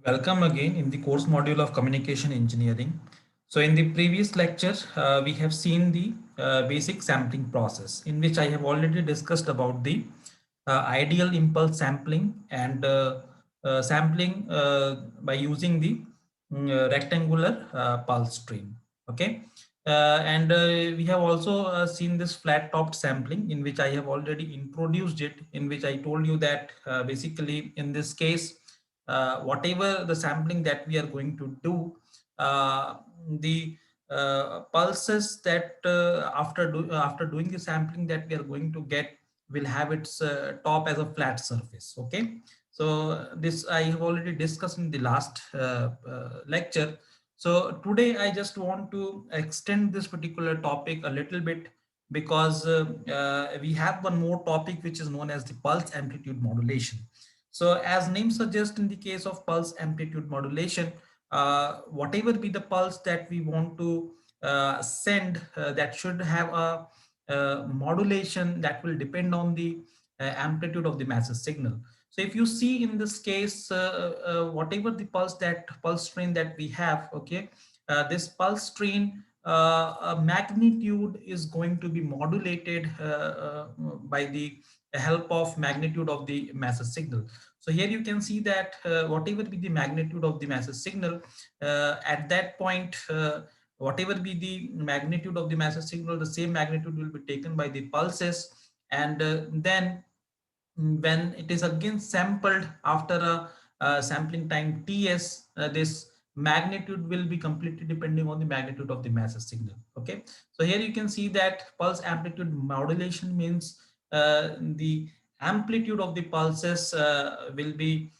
Welcome again in the course module of communication engineering. So in the previous lecture, we have seen the basic sampling process in which I have already discussed about the ideal impulse sampling and sampling by using the rectangular pulse stream. Okay. And we have also seen this flat topped sampling in which I have already introduced it, in which I told you that basically in this case, whatever the sampling that we are going to do, the pulses that after doing the sampling that we are going to get will have its top as a flat surface. Okay, so this I have already discussed in the last lecture. So today I just want to extend this particular topic a little bit because we have one more topic which is known as the pulse amplitude modulation. So as name suggests, in the case of pulse amplitude modulation, whatever be the pulse that we want to send, that should have a modulation that will depend on the amplitude of the message signal. So if you see in this case, whatever the pulse train that we have, okay, this pulse train magnitude is going to be modulated by the help of magnitude of the message signal. So here you can see that whatever be the magnitude of the message signal, at that point, whatever be the magnitude of the message signal, the same magnitude will be taken by the pulses. And then when it is again sampled after a sampling time Ts, this magnitude will be completely depending on the magnitude of the message signal. Okay, so here you can see that pulse amplitude modulation means the amplitude of the pulses will be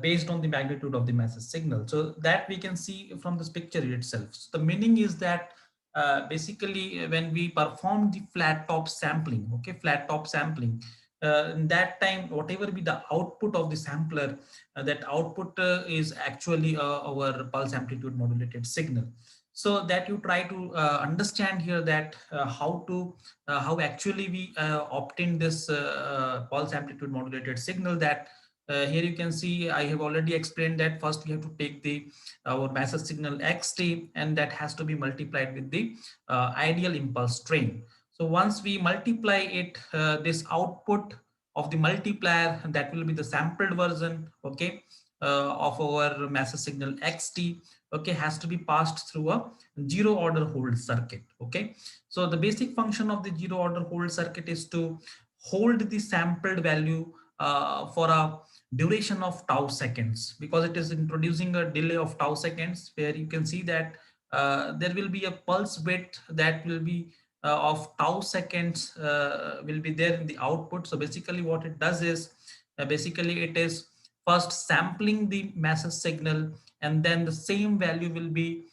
based on the magnitude of the message signal. So that we can see from this picture itself. So the meaning is that basically when we perform the flat top sampling, okay, flat top sampling, in that time, whatever be the output of the sampler, that output is actually our pulse amplitude modulated signal. So that you try to understand here that how actually we obtain this pulse amplitude modulated signal. That here you can see I have already explained that first we have to take the our message signal xt, and that has to be multiplied with the ideal impulse train. So once we multiply it, this output of the multiplier, that will be the sampled version, okay, of our message signal xt, okay, has to be passed through a zero order hold circuit. Okay, so the basic function of the zero order hold circuit is to hold the sampled value for a duration of tau seconds, because it is introducing a delay of tau seconds, where you can see that there will be a pulse width that will be of tau seconds will be there in the output. So basically what it does is basically it is first sampling the message signal, and then the same value will be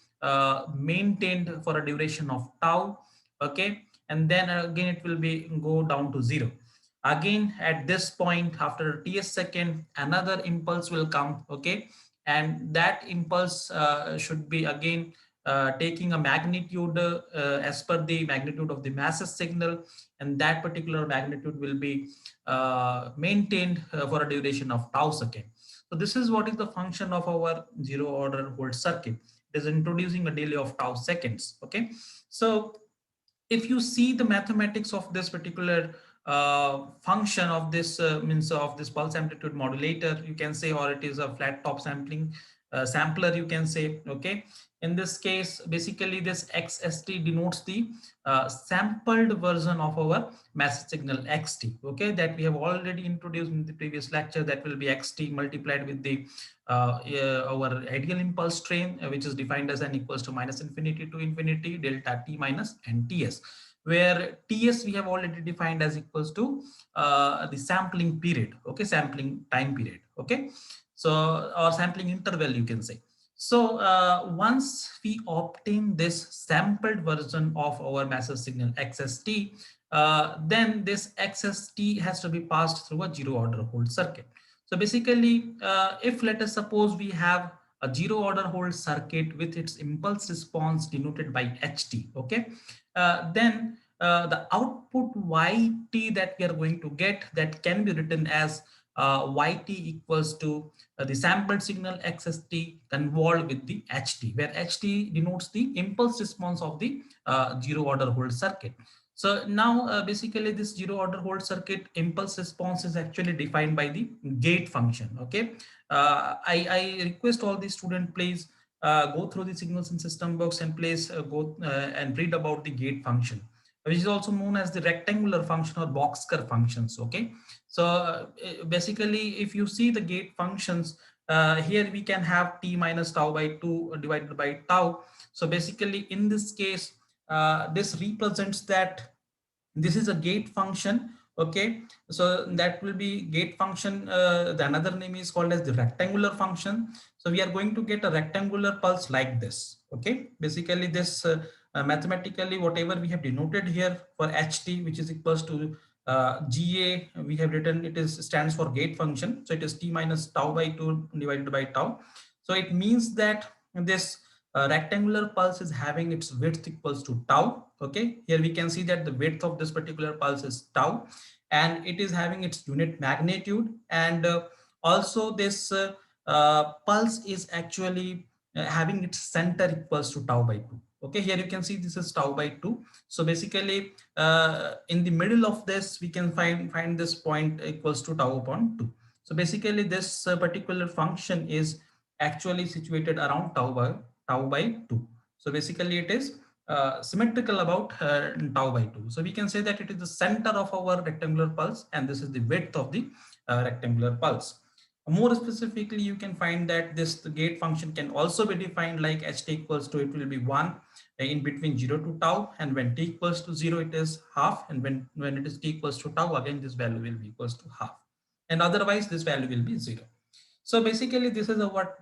maintained for a duration of tau. Okay, and then again it will be go down to zero. Again at this point, after ts second, another impulse will come. Okay, and that impulse should be again taking a magnitude as per the magnitude of the message signal, and that particular magnitude will be maintained for a duration of tau second. So this is what is the function of our zero order hold circuit. It is introducing a delay of tau seconds. Okay, so if you see the mathematics of this particular function of this means of this pulse amplitude modulator, you can say, or it is a flat top sampling sampler, you can say. Okay, in this case basically this xst denotes the sampled version of our message signal xt, okay, that we have already introduced in the previous lecture. That will be xt multiplied with the our ideal impulse train, which is defined as n equals to minus infinity to infinity delta t minus nts, where ts we have already defined as equals to the sampling period, okay, sampling time period. Okay, so or sampling interval, you can say. So once we obtain this sampled version of our message signal xst, then this xst has to be passed through a zero order hold circuit. So basically, if let us suppose we have a zero order hold circuit with its impulse response denoted by ht, okay, then the output yt that we are going to get, that can be written as yt equals to the sampled signal xst convolved with the ht, where ht denotes the impulse response of the zero order hold circuit. So now basically this zero order hold circuit impulse response is actually defined by the gate function. Okay, I request all the student please go through the signals in system box and please go and read about the gate function, which is also known as the rectangular function or Boxcar functions. Okay, so basically if you see the gate functions, here we can have t minus tau by 2 divided by tau. So basically in this case, this represents that this is a gate function. Okay, so that will be gate function. The another name is called as the rectangular function. So we are going to get a rectangular pulse like this. Okay, basically this mathematically whatever we have denoted here for ht, which is equals to ga, we have written it is stands for gate function. So it is t minus tau by 2 divided by tau. So it means that this rectangular pulse is having its width equals to tau. Okay, here we can see that the width of this particular pulse is tau, and it is having its unit magnitude, and also this pulse is actually having its center equals to tau by 2. Okay, here you can see this is tau by 2. So basically in the middle of this we can find this point equals to tau upon 2. So basically this particular function is actually situated around tau by 2. So basically it is symmetrical about tau by 2. So we can say that it is the center of our rectangular pulse, and this is the width of the rectangular pulse. More specifically, you can find that this the gate function can also be defined like ht equals to, it will be 1 in between 0 to tau, and when t equals to 0 it is half, and when it is t equals to tau, again this value will be equals to half, and otherwise this value will be 0. So basically this is a what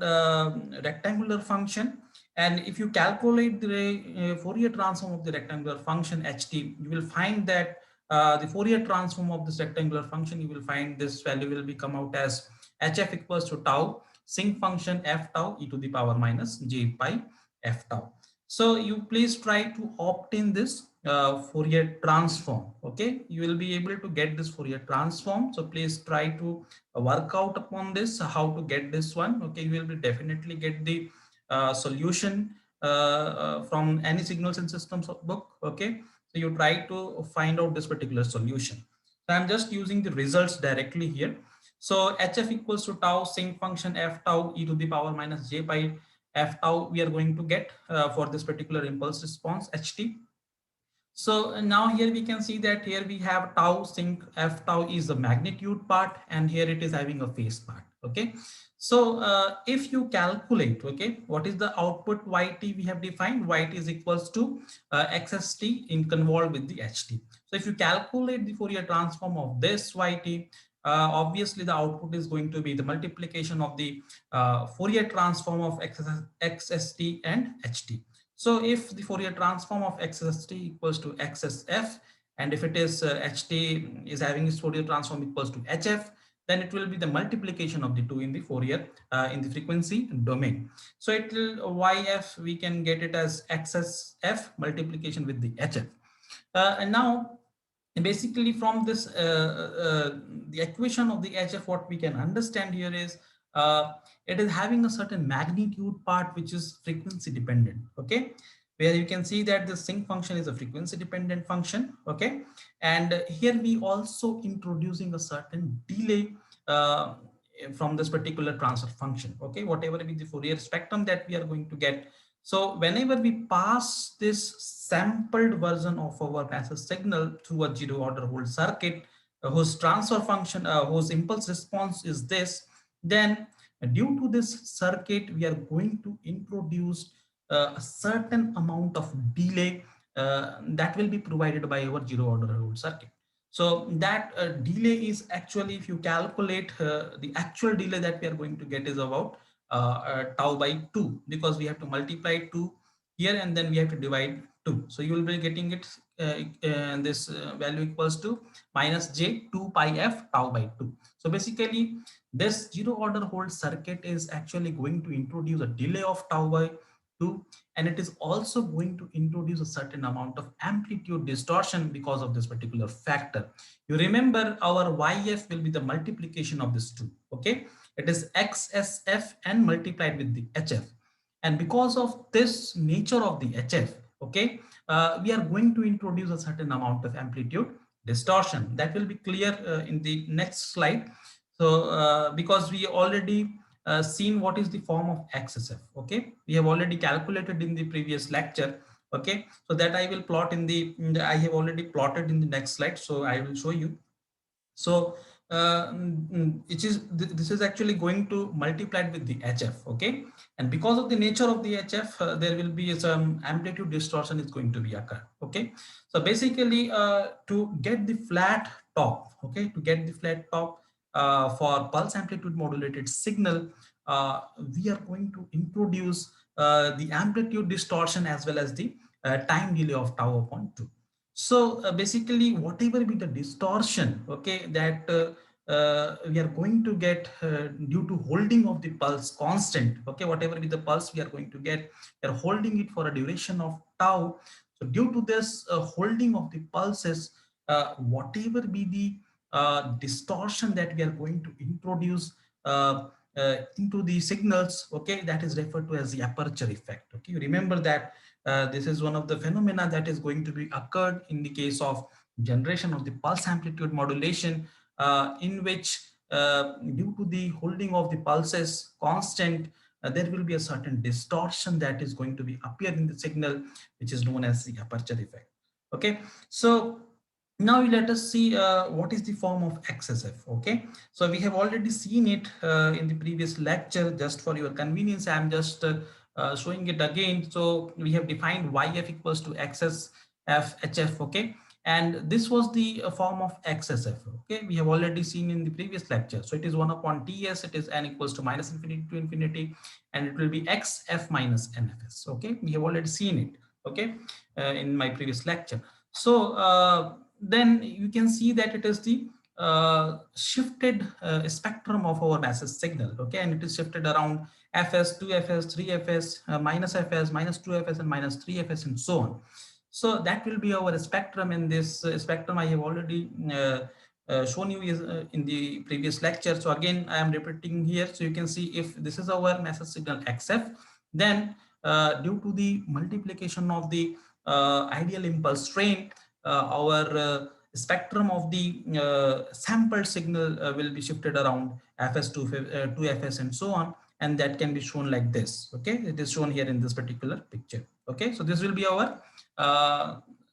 rectangular function, and if you calculate the Fourier transform of the rectangular function ht, you will find that the Fourier transform of this rectangular function, you will find this value will be come out as hf equals to tau sinc function f tau e to the power minus j pi f tau. So you please try to opt in this Fourier transform. Okay, you will be able to get this Fourier transform. So please try to work out upon this how to get this one. Okay, you will be definitely get the solution from any signals and systems book. Okay, so you try to find out this particular solution. So I'm just using the results directly here. So hf equals to tau sinc function f tau e to the power minus j pi f tau we are going to get for this particular impulse response ht. So now here we can see that here we have tau sinc f tau is the magnitude part, and here it is having a phase part. Okay, so if you calculate, okay, what is the output yt we have defined, yt is equals to xst in convolved with the ht. So if you calculate the Fourier transform of this yt, obviously the output is going to be the multiplication of the Fourier transform of xst and ht. So if the Fourier transform of xst equals to xsf, and if it is ht is having its Fourier transform equals to hf, then it will be the multiplication of the two in the Fourier in the frequency domain. So it will yf, we can get it as xsf multiplication with the hf. And now basically from this the equation of the hf, what we can understand here is it is having a certain magnitude part which is frequency dependent. Okay, where you can see that the sinc function is a frequency dependent function. Okay, and here we also introducing a certain delay from this particular transfer function. Okay, whatever be the Fourier spectrum that we are going to get, so whenever we pass this sampled version of our passive signal through a zero order hold circuit, whose transfer function, whose impulse response is this, then due to this circuit, we are going to introduce a certain amount of delay that will be provided by our zero order hold circuit. So that delay is actually, if you calculate the actual delay that we are going to get is about tau by 2, because we have to multiply 2 here and then we have to divide 2. So you will be getting it this value equals to minus j 2 pi f tau by 2. So basically this zero order hold circuit is actually going to introduce a delay of tau by 2, and it is also going to introduce a certain amount of amplitude distortion because of this particular factor. You remember our YF will be the multiplication of this 2, okay? It is XSF and multiplied with the HF. And because of this nature of the HF, okay, we are going to introduce a certain amount of amplitude distortion. That will be clear in the next slide. So because we already seen what is the form of XSF, okay, we have already calculated in the previous lecture, okay, so that I will plot I have already plotted in the next slide, so I will show you. So this is actually going to multiply with the HF, okay, and because of the nature of the HF, there will be some amplitude distortion is going to be occur, okay. So basically to get the flat top, okay, to get the flat top for pulse amplitude modulated signal, we are going to introduce the amplitude distortion as well as the time delay of tau upon 2. So basically, whatever be the distortion, okay, that we are going to get due to holding of the pulse constant, okay, whatever be the pulse we are going to get, we are holding it for a duration of tau. So due to this holding of the pulses, whatever be the distortion that we are going to introduce into the signals, okay, that is referred to as the aperture effect. Okay, you remember that this is one of the phenomena that is going to be occurred in the case of generation of the pulse amplitude modulation, in which due to the holding of the pulses constant, there will be a certain distortion that is going to be appear in the signal, which is known as the aperture effect. Okay, so now let us see what is the form of XSF. Okay, so we have already seen it in the previous lecture. Just for your convenience, I am just showing it again. So we have defined YF equals to XSF HF, okay, and this was the form of XSF, okay, we have already seen in the previous lecture. So it is 1 upon TS, it is n equals to minus infinity to infinity, and it will be XF minus NFS, okay, we have already seen it, okay, in my previous lecture. So then you can see that it is the shifted spectrum of our message signal, okay, and it is shifted around Fs, 2Fs, 3Fs, minus Fs, minus 2Fs, and minus 3Fs, and so on. So that will be our spectrum. In this spectrum, I have already shown you is, in the previous lecture. So again, I am repeating here. So you can see if this is our message signal XF, then due to the multiplication of the ideal impulse train, our spectrum of the sampled signal will be shifted around Fs to 2Fs and so on, and that can be shown like this. Okay, it is shown here in this particular picture. Okay, so this will be our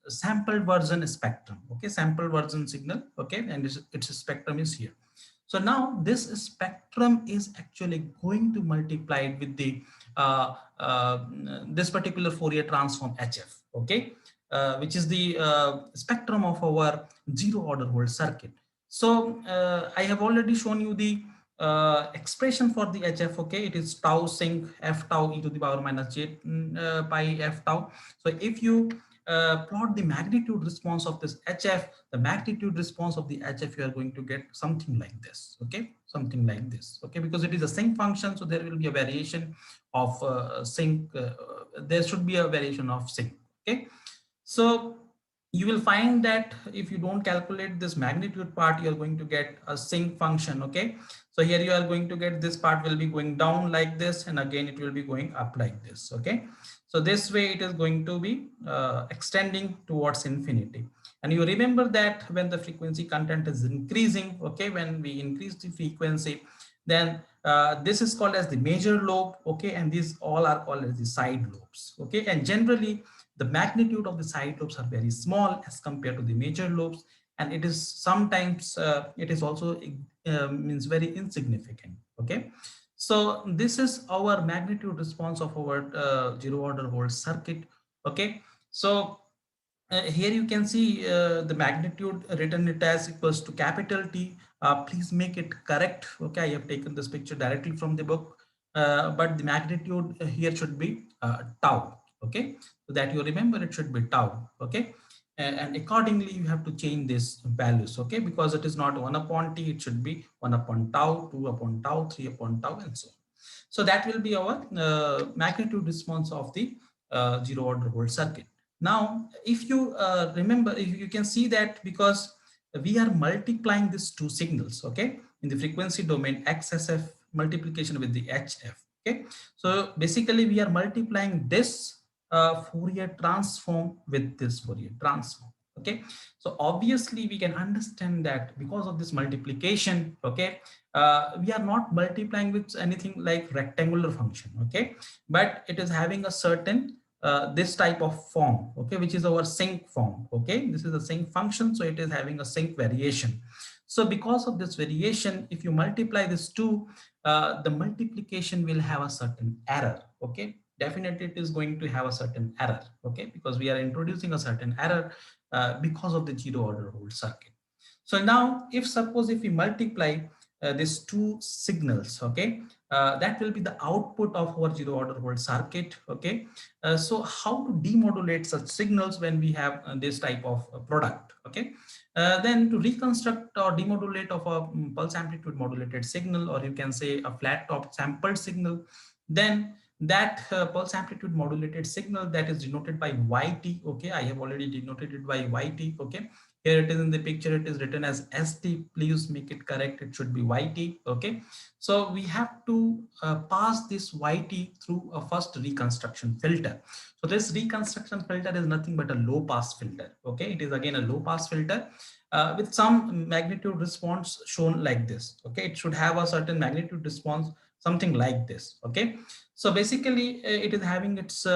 sampled version spectrum. Okay, sample version signal. Okay, and its spectrum is here. So now this spectrum is actually going to multiply with the this particular Fourier transform HF. Okay, which is the spectrum of our zero order Hall circuit. So I have already shown you the expression for the HF. Okay, it is tau sinc f tau e to the power minus j pi f tau. So if you plot the magnitude response of this HF, the magnitude response of the HF, you are going to get something like this. Okay, something like this. Okay, because it is a sinc function, so there will be a variation of sinc. There should be a variation of sinc. Okay, so you will find that if you don't calculate this magnitude part, you are going to get a sinc function. Okay, so here you are going to get this part will be going down like this, and again it will be going up like this. Okay, so this way it is going to be extending towards infinity. And you remember that when the frequency content is increasing, okay, when we increase the frequency, then this is called as the major lobe. Okay, and these all are called as the side lobes. Okay, and generally the magnitude of the side lobes are very small as compared to the major lobes, and it is sometimes it is also means very insignificant. Okay, so this is our magnitude response of our zero order Hall circuit. Okay, so here you can see the magnitude written it as equals to capital T. Please make it correct. Okay, I have taken this picture directly from the book, but the magnitude here should be tau. Okay, so that you remember it should be tau. Okay, and accordingly you have to change these values. Okay, because it is not 1 upon T, it should be 1 upon tau, 2 upon tau, 3 upon tau, and so on. So that will be our magnitude response of the zero order hold circuit. Now, if you remember, if you can see that because we are multiplying these two signals, okay, in the frequency domain, XSF multiplication with the HF, okay. So basically we are multiplying this Fourier transform with this Fourier transform, okay. So obviously we can understand that because of this multiplication, okay, we are not multiplying with anything like rectangular function, okay, but it is having a certain this type of form, okay, which is our sinc form, okay. This is a sinc function, so it is having a sinc variation. So because of this variation, if you multiply this two, the multiplication will have a certain error, okay. Definitely it is going to have a certain error, okay, because we are introducing a certain error because of the zero order hold circuit. So now if suppose if we multiply these two signals, okay, that will be the output of our zero order hold circuit, okay. So how to demodulate such signals when we have this type of product, okay. Then to reconstruct or demodulate of a pulse amplitude modulated signal, or you can say a flat top sampled signal, then that pulse amplitude modulated signal that is denoted by YT, okay, I have already denoted it by YT, okay. Here it is in the picture, it is written as ST, please make it correct, it should be YT, okay. So we have to pass this YT through a first reconstruction filter. So this reconstruction filter is nothing but a low pass filter, okay. It is again a low pass filter with some magnitude response shown like this, okay. It should have a certain magnitude response, something like this, okay. So basically it is having its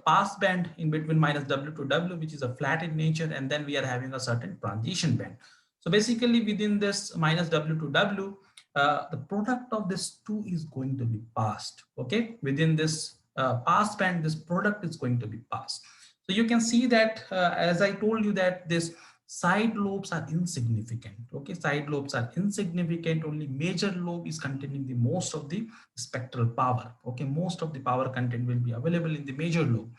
pass band in between minus W to W, which is a flat in nature, and then we are having a certain transition band. So basically within this minus W to W, the product of this two is going to be passed, okay. Within this pass band, this product is going to be passed. So you can see that as I told you that this side lobes are insignificant, okay. Side lobes are insignificant, only major lobe is containing the most of the spectral power, okay. Most of the power content will be available in the major lobe.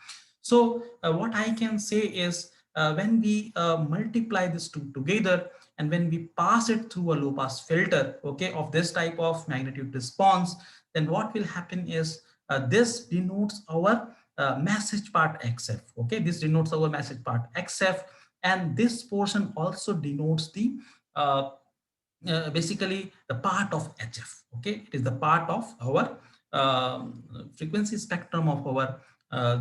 So what I can say is when we multiply these two together and when we pass it through a low pass filter, okay, of this type of magnitude response, then what will happen is this denotes our message part XF, okay. This denotes our message part XF, and this portion also denotes the basically the part of HF, okay. It is the part of our frequency spectrum of our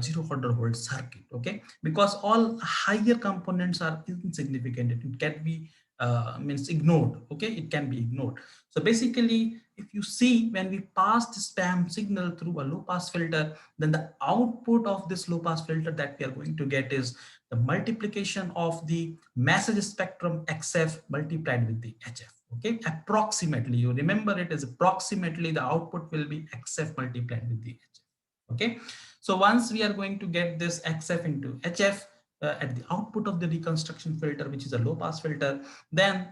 zero order hold circuit, okay, because all higher components are insignificant, it can be means ignored, okay, it can be ignored. So basically if you see when we pass the spam signal through a low pass filter, then the output of this low pass filter that we are going to get is the multiplication of the message spectrum XF multiplied with the HF, okay. Approximately, you remember it is approximately the output will be XF multiplied with the HF, okay. So once we are going to get this XF into HF at the output of the reconstruction filter, which is a low pass filter, then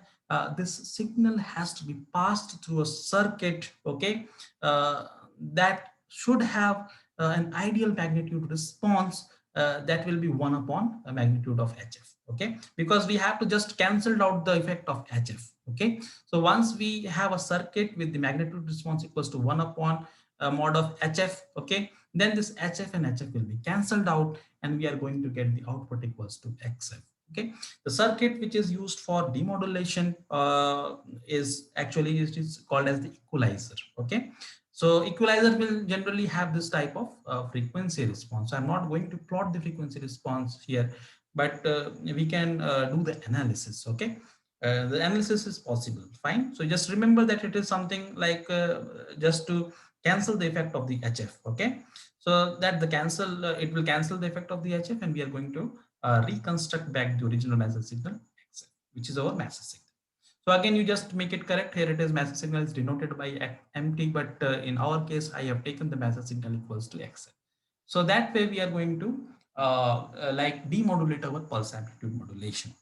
this signal has to be passed through a circuit, okay, that should have an ideal magnitude response that will be 1 upon a magnitude of HF, okay, because we have to just cancel out the effect of HF, okay. So once we have a circuit with the magnitude response equals to 1 upon mod of HF, okay, then this HF and HF will be cancelled out and we are going to get the output equals to XF, okay. The circuit which is used for demodulation is actually it is called as the equalizer, okay. So equalizer will generally have this type of frequency response. So I'm not going to plot the frequency response here, but we can do the analysis, okay. The analysis is possible, fine. So just remember that it is something like just to cancel the effect of the HF, okay. So that the cancel, it will cancel the effect of the HF and we are going to reconstruct back the original message signal XF, which is our message signal. So again, you just make it correct. Here it is message signal is denoted by MT, but in our case, I have taken the message signal equals to XF. So that way we are going to like demodulate our pulse amplitude modulation.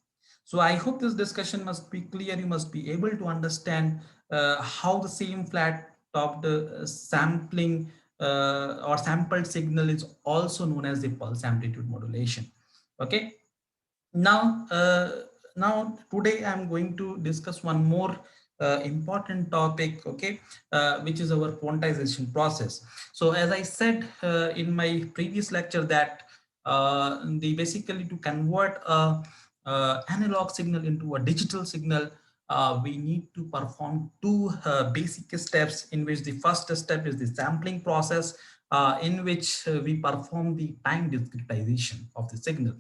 So I hope this discussion must be clear. You must be able to understand how the same flat topped sampling or sampled signal is also known as the pulse amplitude modulation. Okay. Now, now today I'm going to discuss one more important topic, okay, which is our quantization process. So as I said in my previous lecture that the basically to convert a analog signal into a digital signal, we need to perform two basic steps, in which the first step is the sampling process, in which we perform the time discretization of the signal.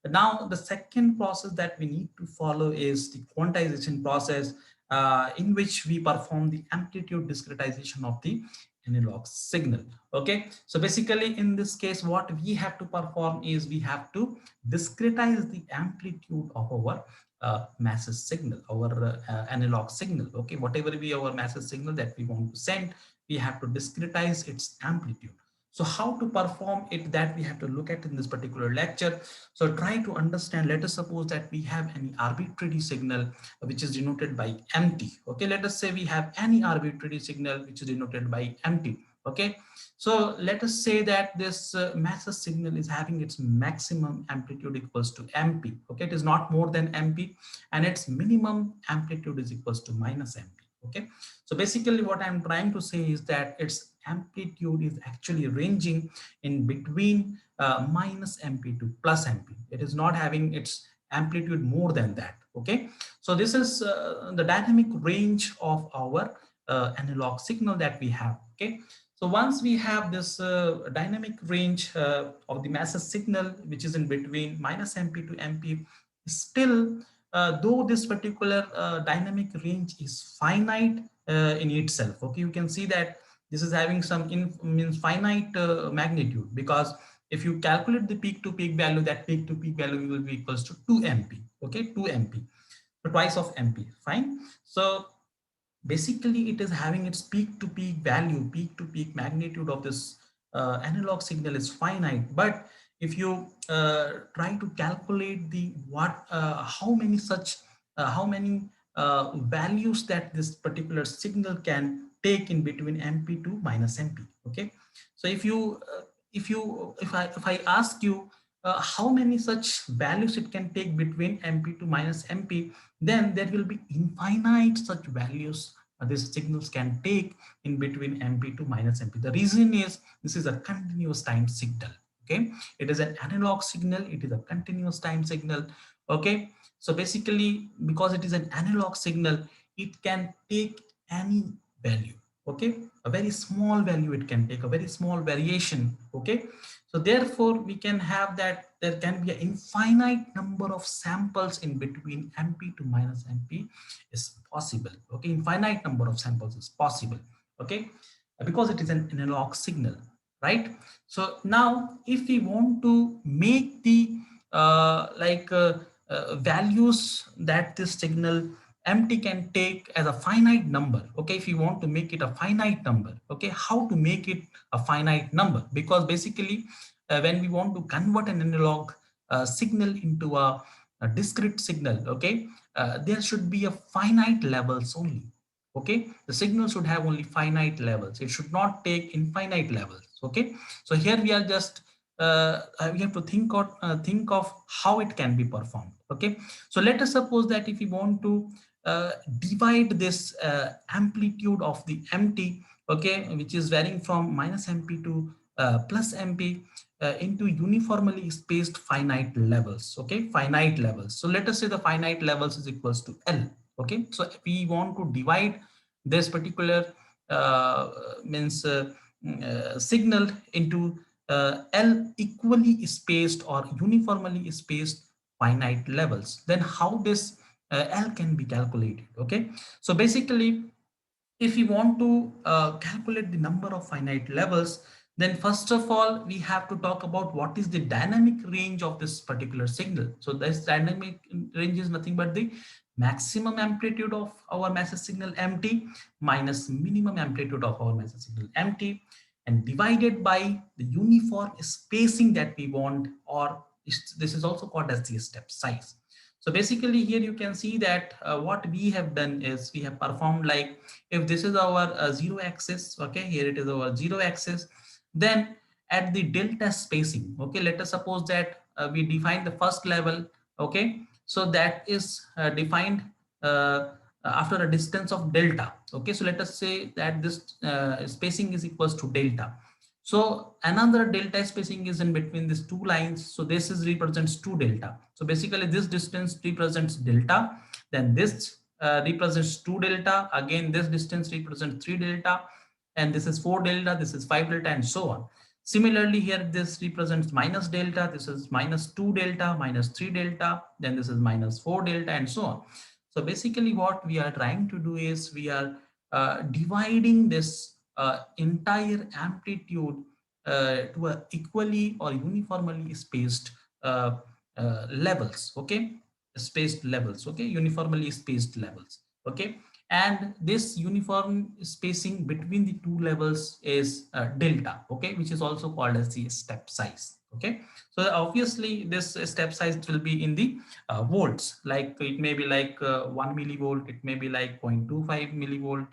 Now, the second process that we need to follow is the quantization process, in which we perform the amplitude discretization of the analog signal. Okay, so basically in this case, what we have to perform is we have to discretize the amplitude of our massive signal, our analog signal. Okay, whatever be our massive signal that we want to send, we have to discretize its amplitude. So how to perform it, that we have to look at in this particular lecture. So try to understand, let us suppose that we have any arbitrary signal which is denoted by MT. Okay, let us say we have any arbitrary signal which is denoted by MT. Okay, so let us say that this massive signal is having its maximum amplitude equals to MP. Okay, it is not more than MP, and its minimum amplitude is equals to minus MP. Okay, so basically what I'm trying to say is that its amplitude is actually ranging in between minus MP to plus MP. It is not having its amplitude more than that. Okay, so this is the dynamic range of our analog signal that we have. Okay, so once we have this dynamic range of the massive signal, which is in between minus MP to MP, still, though this particular dynamic range is finite in itself. Okay, you can see that this is having some means finite magnitude, because if you calculate the peak to peak value, that peak to peak value will be equals to 2 MP. Okay, 2 MP, so twice of MP. Fine. So basically it is having its peak to peak value, peak to peak magnitude of this analog signal is finite. But if you try to calculate the how many such how many values that this particular signal can take in between MP to minus MP. Okay, so if I ask you how many such values it can take between MP to minus MP, then there will be infinite such values these signals can take in between MP to minus MP. The reason is this is a continuous time signal. Okay, it is an analog signal, it is a continuous time signal. Okay, so basically because it is an analog signal, it can take any value. Okay, a very small value it can take, a very small variation. Okay, so therefore we can have that there can be an infinite number of samples in between MP to minus MP is possible. Okay, infinite number of samples is possible. Okay, because it is an analog signal, right? So now if we want to make the values that this signal MT can take as a finite number. Okay, if you want to make it a finite number, okay, how to make it a finite number? Because basically when we want to convert an analog signal into a discrete signal, okay, there should be a finite levels only. Okay, the signal should have only finite levels, it should not take infinite levels. Okay, so here we are just we have to think of how it can be performed. Okay, so let us suppose that if we want to divide this amplitude of the MT, okay, which is varying from minus MP to plus MP, into uniformly spaced finite levels. Okay, finite levels. So let us say the finite levels is equals to L. Okay, so we want to divide this particular means signal into L equally spaced or uniformly spaced finite levels. Then how this L can be calculated? Okay, so basically if we want to calculate the number of finite levels, then first of all we have to talk about what is the dynamic range of this particular signal. So this dynamic range is nothing but the maximum amplitude of our massive signal MT minus minimum amplitude of our massive signal MT, and divided by the uniform spacing that we want, or this is also called as the step size. So basically here you can see that what we have done is we have performed like, if this is our zero axis, okay, here it is our zero axis, then at the delta spacing, okay, let us suppose that we define the first level. Okay, so that is defined uh, after a distance of delta. Okay, so let us say that this spacing is equals to delta. So another delta spacing is in between these two lines. So this is represents 2 delta. So basically this distance represents delta. Then this represents 2 delta. Again, this distance represents 3 delta. And this is 4 delta. This is 5 delta and so on. Similarly, here this represents minus delta. This is minus 2 delta, minus 3 delta. Then this is minus 4 delta and so on. So basically what we are trying to do is we are dividing this entire amplitude to a equally or uniformly spaced levels. Okay, spaced levels. Okay, uniformly spaced levels. Okay, and this uniform spacing between the two levels is delta. Okay, which is also called as the step size. Okay, so obviously this step size will be in the volts, like it may be like 1 millivolt, it may be like 0.25 millivolt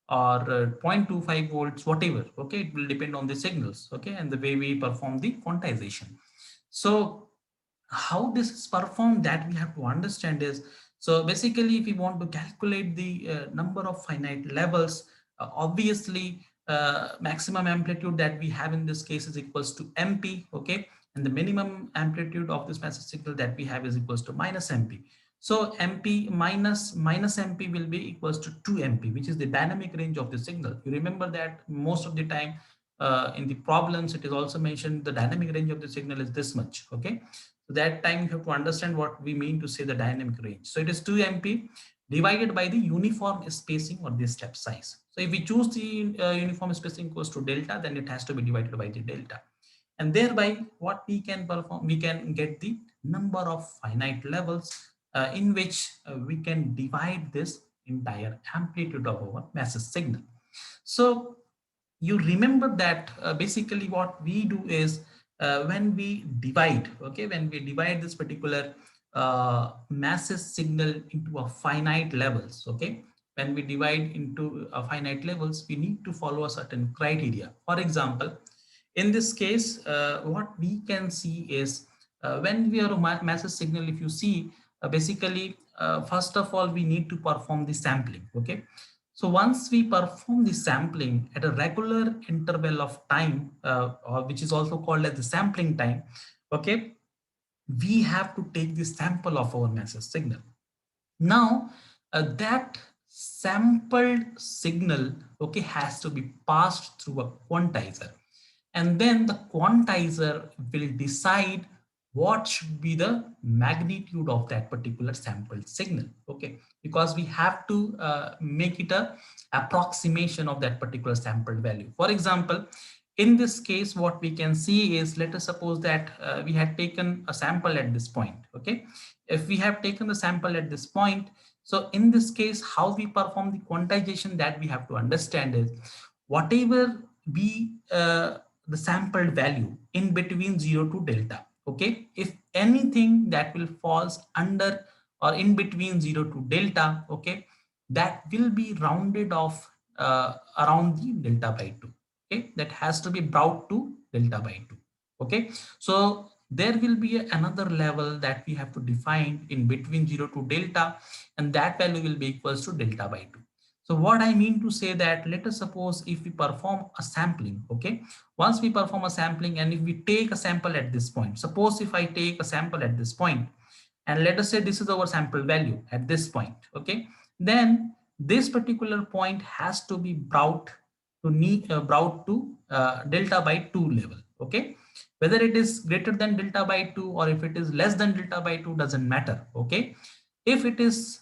or 0.25 volts, whatever. Okay, it will depend on the signals. Okay, and the way we perform the quantization. So how this is performed, that we have to understand is, so basically if we want to calculate the number of finite levels, obviously maximum amplitude that we have in this case is equals to mp. Okay, and the minimum amplitude of this message signal that we have is equals to minus mp. So mp minus mp will be equals to 2 mp, which is the dynamic range of the signal. You remember that most of the time in the problems it is also mentioned the dynamic range of the signal is this much. Okay, so that time you have to understand what we mean to say the dynamic range. So it is 2 mp divided by the uniform spacing or the step size. So if we choose the uniform spacing equals to delta, then it has to be divided by the delta. And thereby what we can perform, we can get the number of finite levels in which we can divide this entire amplitude of our message signal. So you remember that basically what we do is when we divide, okay, when we divide this particular masses signal into a finite levels. Okay, when we divide into a finite levels, we need to follow a certain criteria. For example, in this case what we can see is when we are a masses signal, if you see basically first of all we need to perform the sampling. Okay, so once we perform the sampling at a regular interval of time, or which is also called as the sampling time, okay, we have to take the sample of our message signal. Now, that sampled signal, okay, has to be passed through a quantizer, and then the quantizer will decide what should be the magnitude of that particular sampled signal. Okay, because we have to make it a approximation of that particular sampled value. For example, in this case what we can see is, let us suppose that we had taken a sample at this point. Okay, if we have taken the sample at this point, so in this case how we perform the quantization, that we have to understand is whatever be the sampled value in between 0 to delta. Okay, if anything that will falls under or in between 0 to delta, okay, that will be rounded off around the delta by 2. Okay, that has to be brought to delta by 2. Okay, so there will be another level that we have to define in between 0 to delta, and that value will be equals to delta by 2. So what I mean to say that, let us suppose if we perform a sampling. Okay, once we perform a sampling and if we take a sample at this point, suppose if I take a sample at this point, and let us say this is our sample value at this point. Okay, then this particular point has to be brought to delta by 2 level. Okay, whether it is greater than delta by 2 or if it is less than delta by 2 doesn't matter. Okay, if it is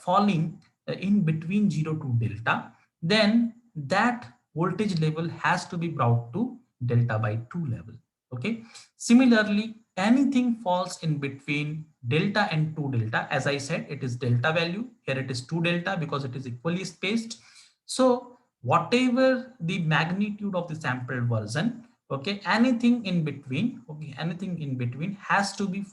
falling in between 0 to delta, then that voltage level has to be brought to delta by 2 level. Okay, similarly anything falls in between delta and 2 delta, as I said, it is delta value. Here it is 2 delta because it is equally spaced. So whatever the magnitude of the sampled version, okay, anything in between, okay, anything in between has to be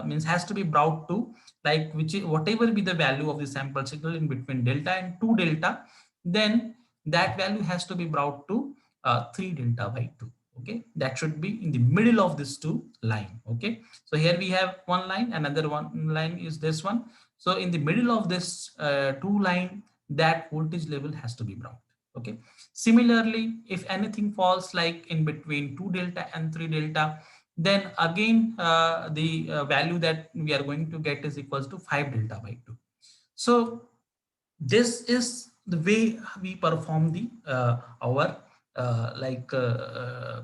means has to be brought to, like, which whatever be the value of the sample signal in between delta and 2 delta, then that value has to be brought to 3 delta by 2. Okay, that should be in the middle of this two line. Okay, so here we have one line, another one line is this one. So in the middle of this two line, that voltage level has to be brought. Okay. Similarly, if anything falls like in between 2 delta and 3 delta, then again the value that we are going to get is equals to 5 delta by 2. So this is the way we perform the our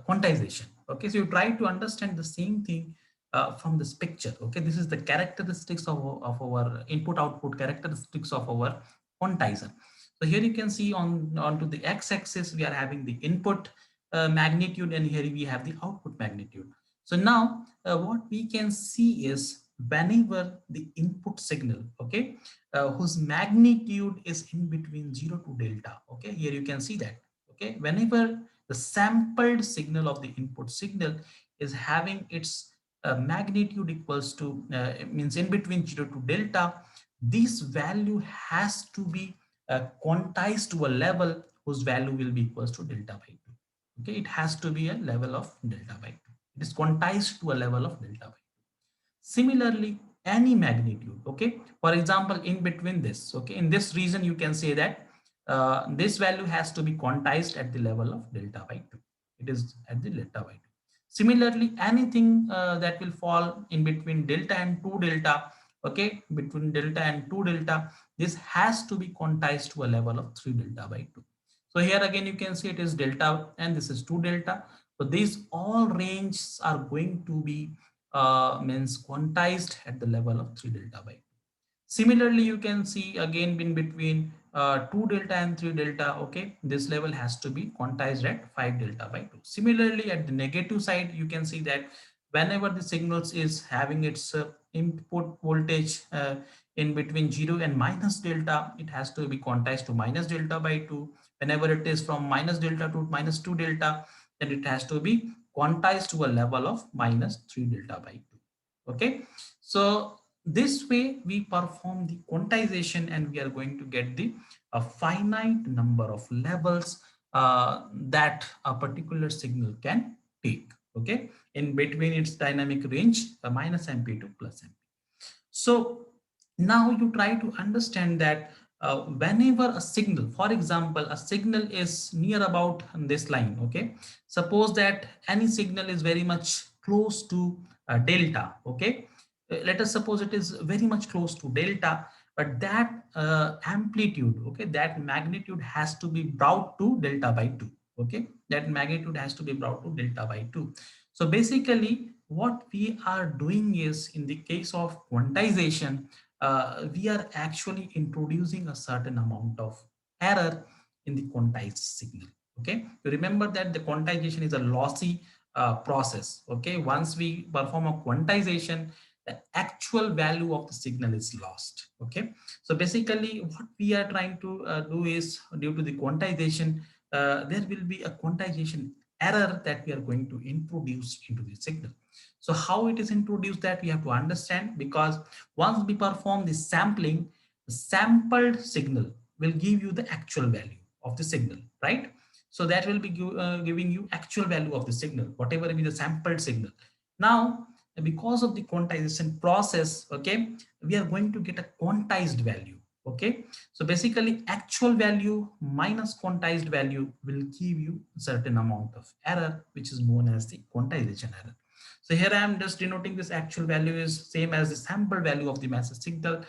quantization. Okay, so you try to understand the same thing from this picture. Okay, this is the characteristics of our input output characteristics of our quantizer. So here you can see onto the x-axis we are having the input magnitude, and here we have the output magnitude. So now what we can see is whenever the input signal, okay, whose magnitude is in between 0 to delta. Okay, here you can see that. Okay, whenever the sampled signal of the input signal is having its magnitude equals to means in between 0 to delta, this value has to be quantized to a level whose value will be equals to delta by 2. Okay, it has to be a level of delta by 2. It is quantized to a level of delta by 2. Similarly, any magnitude, okay, for example, in between this, okay, in this region, you can say that this value has to be quantized at the level of delta by 2. It is at the delta by 2. Similarly, anything that will fall in between delta and 2 delta, okay, between delta and 2 delta, this has to be quantized to a level of 3 delta by 2. So here again, you can see it is delta and this is 2 delta. So these all ranges are going to be means quantized at the level of 3 delta by 2. Similarly, you can see again in between 2 delta and 3 delta, okay, this level has to be quantized at 5 delta by 2. Similarly, at the negative side, you can see that whenever the signals is having its input voltage in between 0 and minus delta, it has to be quantized to minus delta by 2. Whenever it is from minus delta to minus 2 delta, then it has to be quantized to a level of minus 3 delta by 2. Okay, so this way we perform the quantization, and we are going to get the a finite number of levels that a particular signal can take. Okay, in between its dynamic range minus MP to plus MP. So now you try to understand that whenever a signal, for example, a signal is near about this line, okay, suppose that any signal is very much close to delta, okay. Let us suppose it is very much close to delta, but that amplitude, okay, that magnitude has to be brought to delta by 2. Okay, that magnitude has to be brought to delta by 2. So basically what we are doing is, in the case of quantization, we are actually introducing a certain amount of error in the quantized signal. Okay, you remember that the quantization is a lossy process. Okay, once we perform a quantization, the actual value of the signal is lost. Okay, so basically what we are trying to do is, due to the quantization, there will be a quantization error that we are going to introduce into the signal. So how it is introduced, that we have to understand, because once we perform the sampling, the sampled signal will give you the actual value of the signal, right? So that will be giving you actual value of the signal, whatever be the sampled signal. Now, because of the quantization process, okay, we are going to get a quantized value. Okay, so basically actual value minus quantized value will give you a certain amount of error, which is known as the quantization error. So here I am just denoting this actual value is same as the sample value of the message signal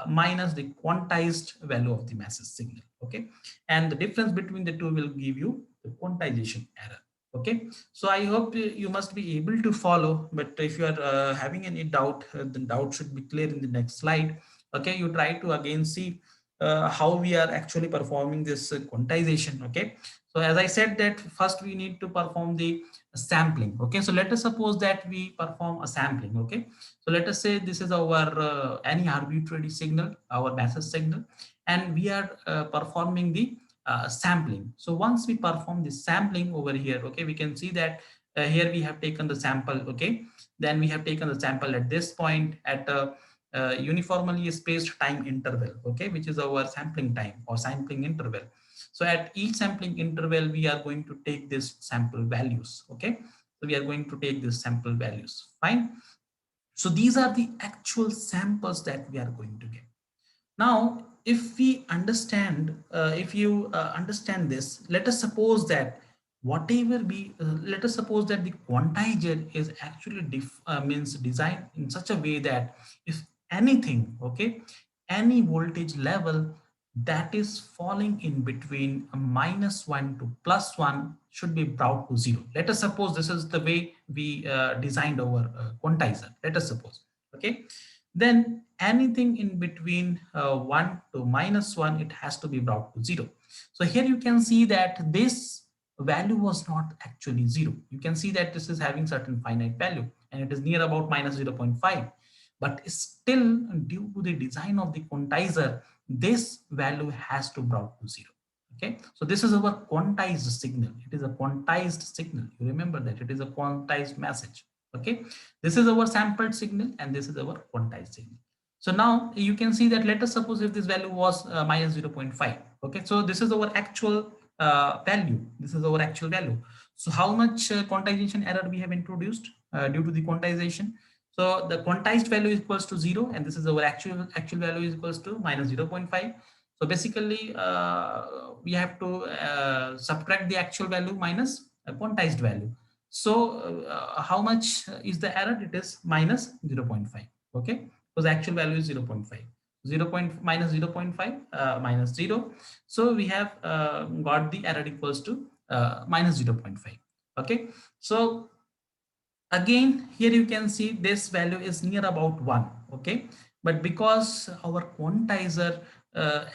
minus the quantized value of the message signal. Okay, and the difference between the two will give you the quantization error. Okay, so I hope you must be able to follow, but if you are having any doubt, the doubt should be clear in the next slide. Okay, you try to again see how we are actually performing this quantization. Okay, so as I said that first we need to perform the sampling. Okay, so let us suppose that we perform a sampling. Okay, so let us say this is our any arbitrary signal, our message signal, and we are performing the sampling. So once we perform the sampling over here, okay, we can see that here we have taken the sample. Okay, then we have taken the sample at this point at a uniformly spaced time interval, okay, which is our sampling time or sampling interval. So at each sampling interval, we are going to take this sample values. Okay, so we are going to take this sample values. Fine. So these are the actual samples that we are going to get. Now, if we understand, if you understand this, let us suppose that whatever we, let us suppose that the quantizer is actually means designed in such a way that if anything, okay, any voltage level that is falling in between a -1 to +1 should be brought to zero. Let us suppose this is the way we designed our quantizer. Let us suppose, okay, then anything in between 1 to -1, it has to be brought to zero. So here you can see that this value was not actually zero. You can see that this is having certain finite value and it is near about -0 0.5, but still due to the design of the quantizer, this value has to brought to zero. Okay, so this is our quantized signal. It is a quantized signal. You remember that it is a quantized message. Okay, this is our sampled signal and this is our quantized signal. So now you can see that, let us suppose if this value was -0 0.5. Okay, so this is our actual value. This is our actual value. So how much quantization error we have introduced due to the quantization? So the quantized value is equals to zero, and this is our actual value is equals to -0 0.5. So basically, we have to subtract the actual value minus a quantized value. So how much is the error? It is -0 0.5. Okay, because the actual value is 0.5. 0 minus 0.5 minus 0. So we have got the error equals to -0 0.5. Okay, so again here you can see this value is near about 1. Okay, but because our quantizer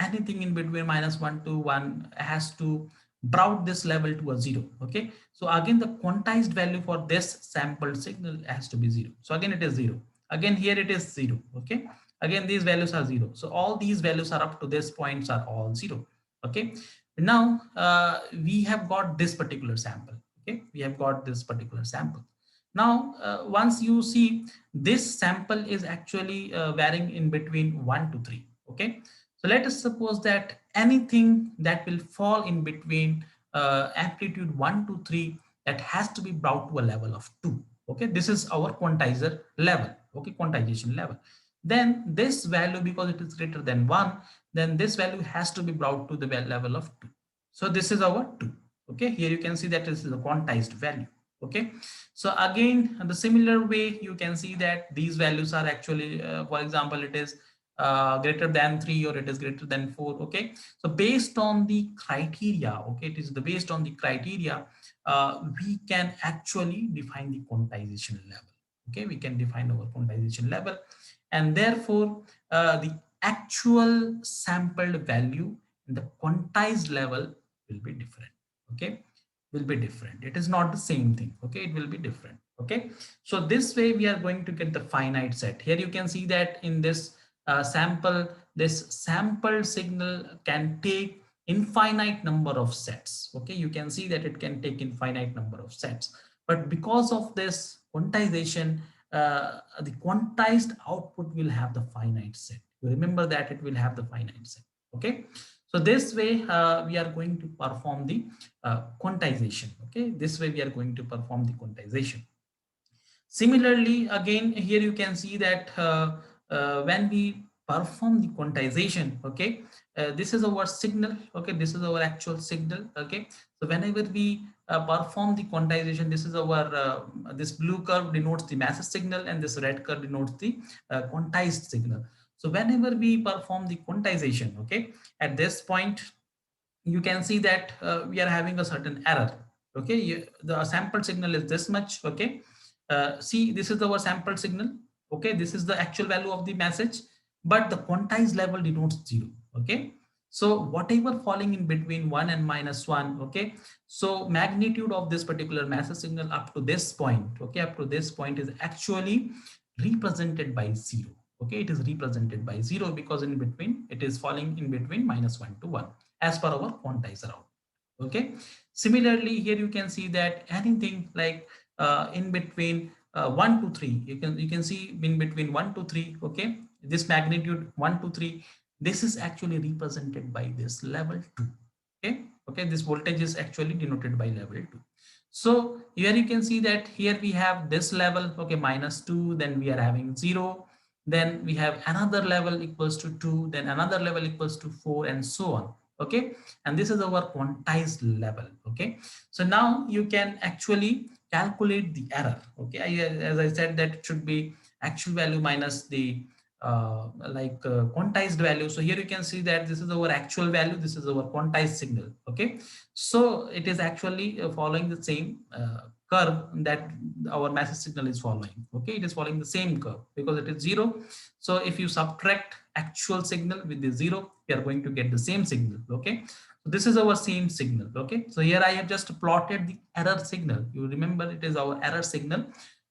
anything in between -1 to 1 has to brought this level to a 0. Okay, so again the quantized value for this sampled signal has to be 0. So again it is 0. Again here it is 0. Okay, again these values are 0. So all these values are up to this points are all 0. Okay, now we have got this particular sample. Okay, we have got this particular sample. Now, once you see this sample is actually varying in between 1 to 3. Okay, so let us suppose that anything that will fall in between amplitude 1 to 3, that has to be brought to a level of 2. Okay, this is our quantizer level. Okay, quantization level. Then this value, because it is greater than 1, then this value has to be brought to the level of 2. So this is our 2. Okay, here you can see that this is a quantized value. Okay, so again the similar way you can see that these values are actually for example it is greater than 3 or it is greater than 4. Okay, so based on the criteria, okay, it is the based on the criteria we can actually define the quantization level. Okay, we can define our quantization level, and therefore the actual sampled value in the quantized level will be different. Okay, will be different. It is not the same thing. Okay, it will be different. Okay, so this way we are going to get the finite set. Here you can see that in this sample, this sampled signal can take infinite number of sets. Okay, you can see that it can take infinite number of sets, but because of this quantization, the quantized output will have the finite set. You remember that it will have the finite set. Okay, so this way we are going to perform the quantization. Okay, this way we are going to perform the quantization. Similarly, again here you can see that when we perform the quantization, okay, this is our signal. Okay, this is our actual signal. Okay, so whenever we perform the quantization, this is our this blue curve denotes the massive signal and this red curve denotes the quantized signal. So whenever we perform the quantization, okay, at this point you can see that we are having a certain error. Okay, the sample signal is this much. Okay, see, this is our sample signal. Okay, this is the actual value of the message, but the quantized level denotes 0. Okay, so whatever falling in between 1 and -1. Okay, so magnitude of this particular message signal up to this point, okay, up to this point is actually represented by 0. Okay, it is represented by 0 because in between it is falling in between -1 to 1 as per our quantizer out. Okay, similarly here you can see that anything like in between 1 to 3, you can see in between 1 to 3. Okay, this magnitude 1 to 3, this is actually represented by this level 2. Okay, okay, this voltage is actually denoted by level 2. So here you can see that here we have this level, okay, -2, then we are having 0, then we have another level equals to 2, then another level equals to 4, and so on. Okay, and this is our quantized level. Okay, so now you can actually calculate the error. Okay, as I said, that it should be actual value minus the quantized value. So here you can see that this is our actual value, this is our quantized signal. Okay, so it is actually following the same curve that our message signal is following. Okay, it is following the same curve because it is 0. So if you subtract actual signal with the 0, we are going to get the same signal. Okay, so this is our same signal. Okay, so here I have just plotted the error signal. You remember it is our error signal,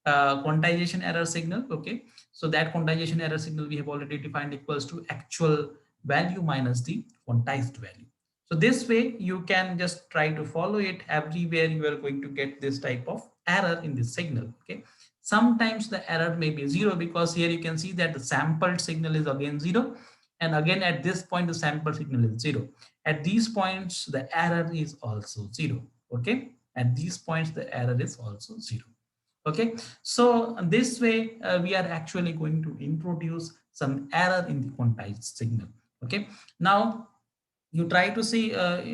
quantization error signal. Okay, so that quantization error signal we have already defined equals to actual value minus the quantized value. So this way you can just try to follow it everywhere. You are going to get this type of error in the signal. Okay, sometimes the error may be 0 because here you can see that the sampled signal is again 0, and again at this point the sample signal is 0. At these points the error is also 0. Okay, at these points the error is also 0. Okay, so this way we are actually going to introduce some error in the quantized signal. Okay, now you try to see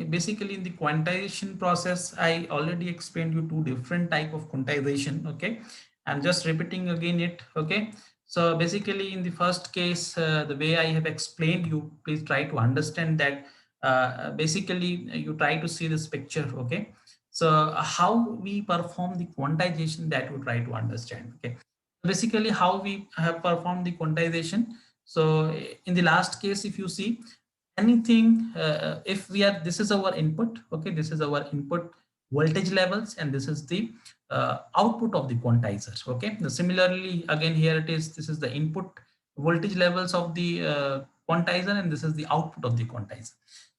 basically in the quantization process, I already explained you two different type of quantization. Okay, I'm just repeating again it. Okay, so basically in the first case, the way I have explained you, please try to understand that basically you try to see this picture. Okay, so how we perform the quantization, that you try to understand. Okay, basically how we have performed the quantization. So in the last case, if you see anything, if we are, this is our input. Okay, this is our input voltage levels, and this is the output of the quantizer. Okay, similarly again here it is, this is the input voltage levels of the quantizer, and this is the output of the quantizer.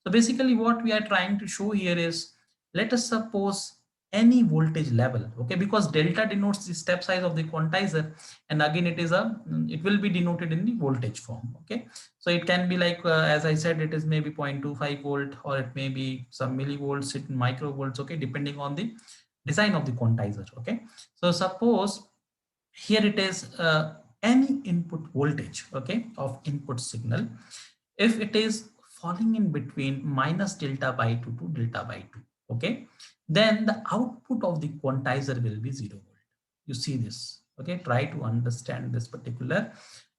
So basically what we are trying to show here is, let us suppose any voltage level. Okay, because delta denotes the step size of the quantizer, and again it is a, it will be denoted in the voltage form. Okay, so it can be like as I said, it is maybe 0.25 volt, or it may be some millivolts, it in microvolts. Okay, depending on the design of the quantizer. Okay, so suppose here it is any input voltage, okay, of input signal, if it is falling in between minus delta by 2 to delta by 2. Okay, then the output of the quantizer will be 0 volt. You see this. Okay, try to understand this particular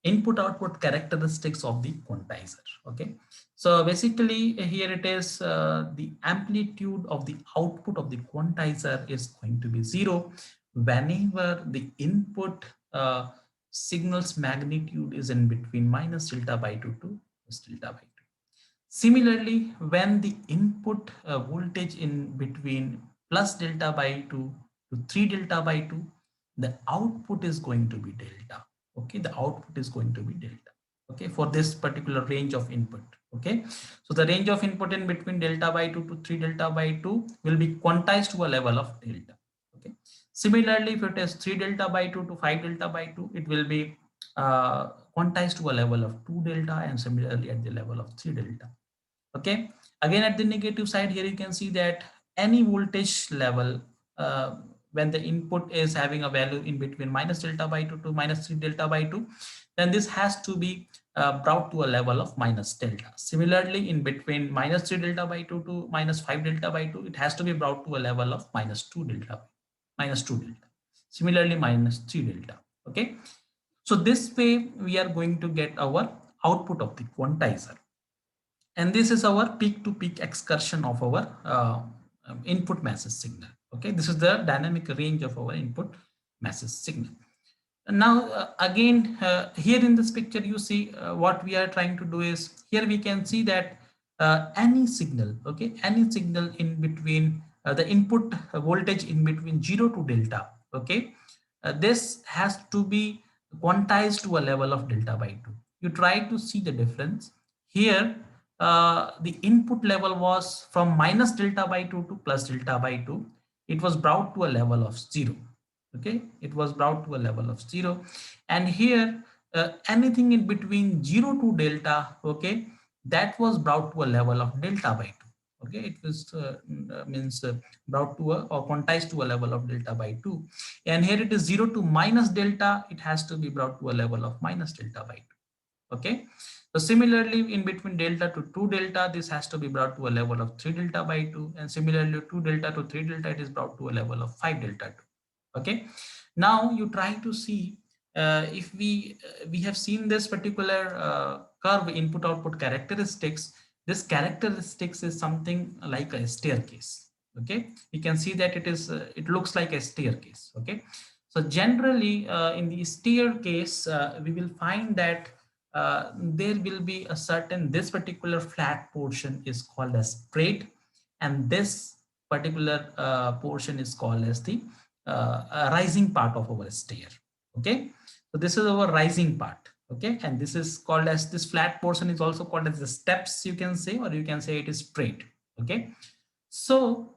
input output characteristics of the quantizer. Okay, so basically here it is the amplitude of the output of the quantizer is going to be 0 whenever the input signal's magnitude is in between minus delta by 2 to plus delta by 2. Similarly, when the input voltage in between plus delta by 2 to 3 delta by 2, the output is going to be delta. Okay, the output is going to be delta. Okay, for this particular range of input. Okay, so the range of input in between delta by 2 to 3 delta by 2 will be quantized to a level of delta. Okay, similarly, if it is 3 delta by 2 to 5 delta by 2, it will be quantized to a level of 2 delta, and similarly at the level of 3 delta. Okay, again at the negative side here you can see that any voltage level when the input is having a value in between minus delta by 2 to minus 3 delta by 2, then this has to be brought to a level of minus delta. Similarly, in between minus 3 delta by 2 to minus 5 delta by 2, it has to be brought to a level of minus 2 delta, minus 2 delta. Similarly, minus 3 delta. Okay, so this way we are going to get our output of the quantizer. And this is our peak to peak excursion of our input message signal. Okay, this is the dynamic range of our input message signal. And now again here in this picture you see what we are trying to do is, here we can see that any signal, okay, any signal in between the input voltage in between 0 to delta. Okay, this has to be quantized to a level of delta by 2. You try to see the difference here. The input level was from minus delta by 2 to plus delta by 2. It was brought to a level of 0. Okay, it was brought to a level of 0, and here anything in between 0 to delta, okay, that was brought to a level of delta by 2. Okay, it was means brought to a or quantized to a level of delta by 2, and here it is 0 to minus delta, it has to be brought to a level of minus delta by 2. Okay, so similarly in between delta to 2 delta, this has to be brought to a level of 3 delta by 2, and similarly 2 delta to 3 delta, it is brought to a level of 5 delta 2. Okay, now you try to see if we have seen this particular curve input output characteristics. This characteristics is something like a staircase. Okay, you can see that it looks like a staircase. Okay, so generally in the staircase we will find that there will be a certain, this particular flat portion is called as straight, and this particular portion is called as the rising part of our stair. Okay, so this is our rising part. Okay, and this is called as, this flat portion is also called as the steps, you can say, or you can say it is straight. Okay, so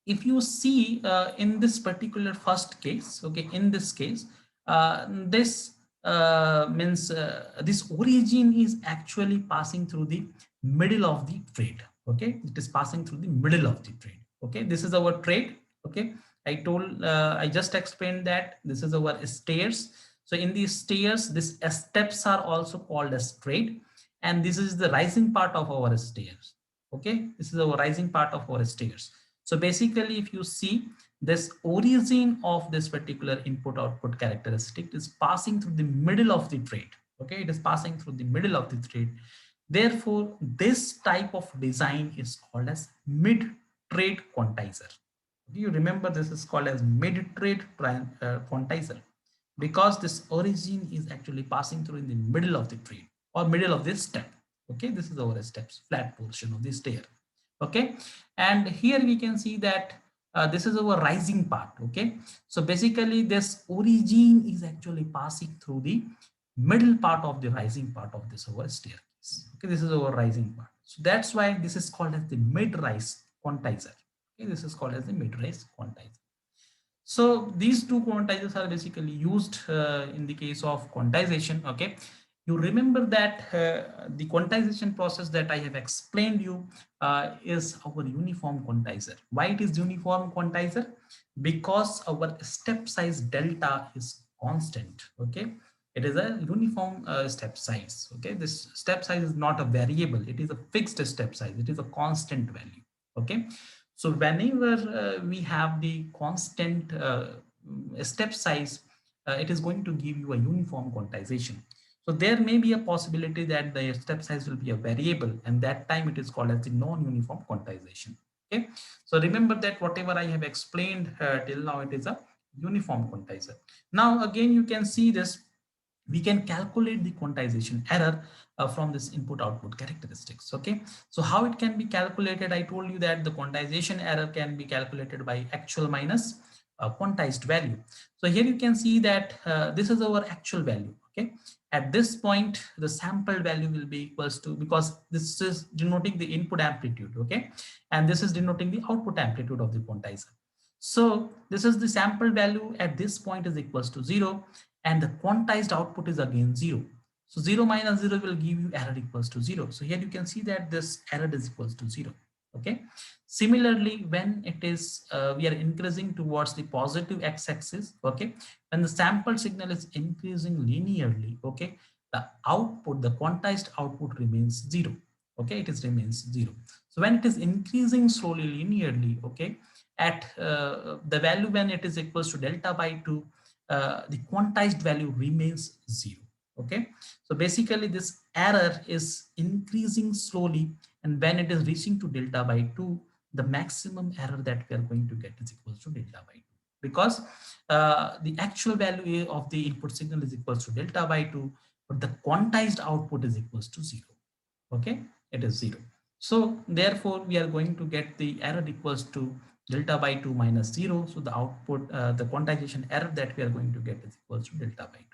if you see in this particular first case, okay, in this case, this means this origin is actually passing through the middle of the trade. Okay, it is passing through the middle of the trade. Okay, this is our trade. Okay, I just explained that this is our stairs. So in these stairs, these steps are also called as trade, and this is the rising part of our stairs. Okay, this is our rising part of our stairs. So basically, if you see, this origin of this particular input output characteristic is passing through the middle of the trade. Okay, it is passing through the middle of the trade. Therefore, this type of design is called as mid-trade quantizer. Do you remember, this is called as mid-trade quantizer, because this origin is actually passing through in the middle of the trade or middle of this step. Okay, this is our steps, flat portion of the stair. Okay, and here we can see that this is our rising part. Okay, so basically this origin is actually passing through the middle part of the rising part of this our staircase. Okay, this is our rising part, so that's why this is called as the mid-rise quantizer. Okay, this is called as the mid-rise quantizer. So these two quantizers are basically used in the case of quantization. Okay, you remember that the quantization process that I have explained you is our uniform quantizer. Why it is uniform quantizer? Because our step size delta is constant. Okay, it is a uniform step size. Okay, this step size is not a variable, it is a fixed step size, it is a constant value. Okay, so whenever we have the constant step size, it is going to give you a uniform quantization. So there may be a possibility that the step size will be a variable, and that time it is called as the non-uniform quantization. Okay, so remember that whatever I have explained till now, it is a uniform quantizer. Now again, you can see this, we can calculate the quantization error from this input output characteristics. Okay, so how it can be calculated? I told you that the quantization error can be calculated by actual minus quantized value. So here you can see that this is our actual value. Okay, at this point the sample value will be equals to, because this is denoting the input amplitude. Okay, and this is denoting the output amplitude of the quantizer. So this is the sample value at this point is equals to 0, and the quantized output is again 0. So 0 minus 0 will give you error equals to 0. So here you can see that this error is equals to 0. Okay. Similarly, when it is we are increasing towards the positive x-axis, okay, when the sample signal is increasing linearly, okay, the output, the quantized output remains 0. Okay, it is remains 0. So when it is increasing slowly linearly, okay, at the value when it is equals to delta by 2, the quantized value remains 0. Okay, so basically this error is increasing slowly, and when it is reaching to delta by 2, the maximum error that we are going to get is equals to delta by 2, because the actual value of the input signal is equals to delta by 2, but the quantized output is equals to 0. Okay, it is 0. So therefore we are going to get the error equals to delta by 2 minus 0. So the output, the quantization error that we are going to get is equals to delta by 2.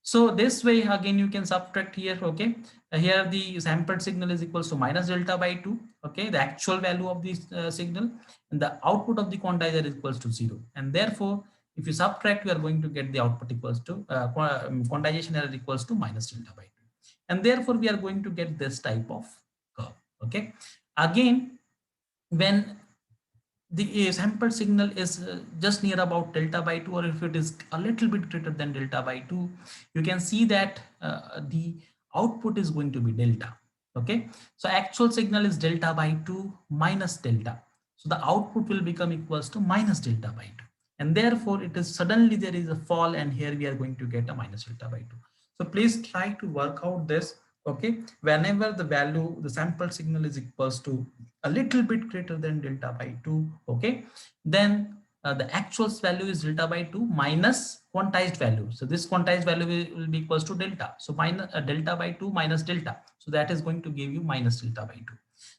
So this way again you can subtract here. Okay, here the sampled signal is equals to minus delta by 2. Okay, the actual value of this signal, and the output of the quantizer is equals to 0, and therefore if you subtract, we are going to get the output equals to quantization error equals to minus delta by 2, and therefore we are going to get this type of curve. Okay, again when the sample signal is just near about delta by 2, or if it is a little bit greater than delta by 2, you can see that the output is going to be delta. Okay, so actual signal is delta by 2 minus delta, so the output will become equals to minus delta by 2, and therefore it is suddenly there is a fall, and here we are going to get a minus delta by 2. So please try to work out this. Okay, whenever the value, the sample signal is equals to a little bit greater than delta by 2, okay, then the actual value is delta by 2 minus quantized value. So this quantized value will be equals to delta, so minus delta by 2 minus delta, so that is going to give you minus delta by 2.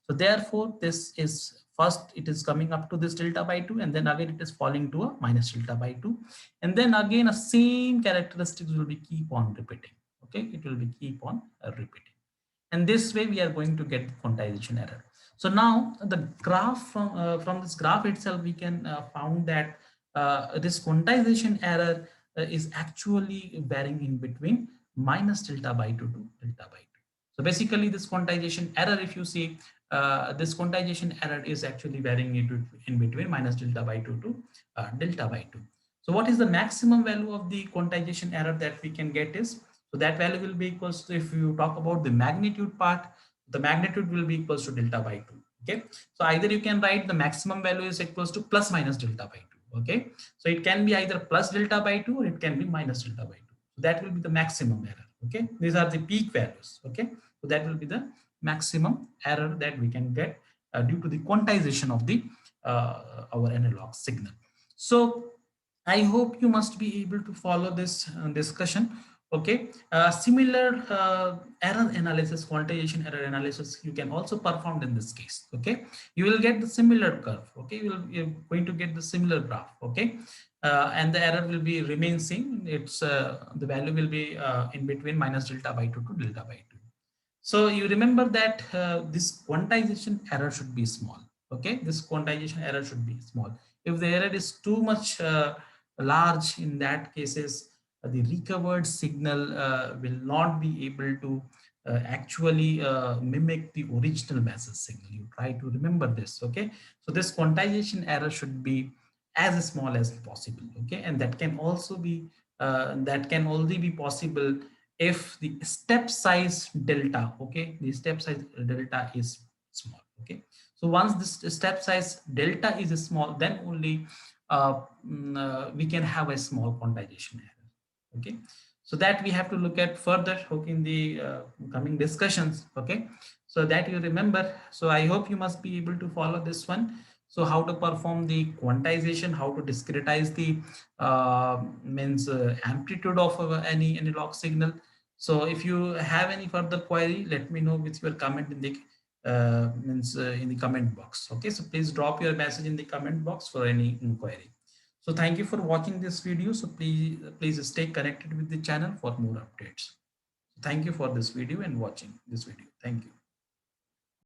So therefore this is first it is coming up to this delta by 2, and then again it is falling to a minus delta by 2, and then again a same characteristics will be keep on repeating. Okay, it will be keep on repeating, and this way we are going to get the quantization error. So now the graph from this graph itself we can found that this quantization error is actually varying in between minus delta by 2 to delta by 2. So basically this quantization error, if you see, this quantization error is actually varying in between minus delta by 2 to delta by 2. So what is the maximum value of the quantization error that we can get is, so that value will be equals to, if you talk about the magnitude part, the magnitude will be equals to delta by 2. Okay, so either you can write the maximum value is equals to plus minus delta by 2. Okay, so it can be either plus delta by 2 or it can be minus delta by 2. So that will be the maximum error. Okay, these are the peak values. Okay, so that will be the maximum error that we can get due to the quantization of the our analog signal. So I hope you must be able to follow this discussion. Okay, similar error analysis, quantization error analysis, you can also perform in this case. Okay, you will get the similar curve. Okay, you're going to get the similar graph. Okay, and the error will be remain same. It's the value will be in between minus delta by 2 to delta by 2. So you remember that this quantization error should be small. Okay, this quantization error should be small. If the error is too much large, in that cases, the recovered signal will not be able to actually mimic the original message signal. You try to remember this. Okay, so this quantization error should be as small as possible. Okay, and that can also be that can only be possible if the step size delta, okay, the step size delta is small. Okay, so once this step size delta is small, then only we can have a small quantization error. Okay, so that we have to look at further, okay, in the coming discussions. Okay, so that you remember. So I hope you must be able to follow this one. So how to perform the quantization, how to discretize the means amplitude of any analog signal. So if you have any further query, let me know with your comment in the in the comment box. Okay, so please drop your message in the comment box for any inquiry. So thank you for watching this video. So please stay connected with the channel for more updates. Thank you for this video and watching this video. Thank you.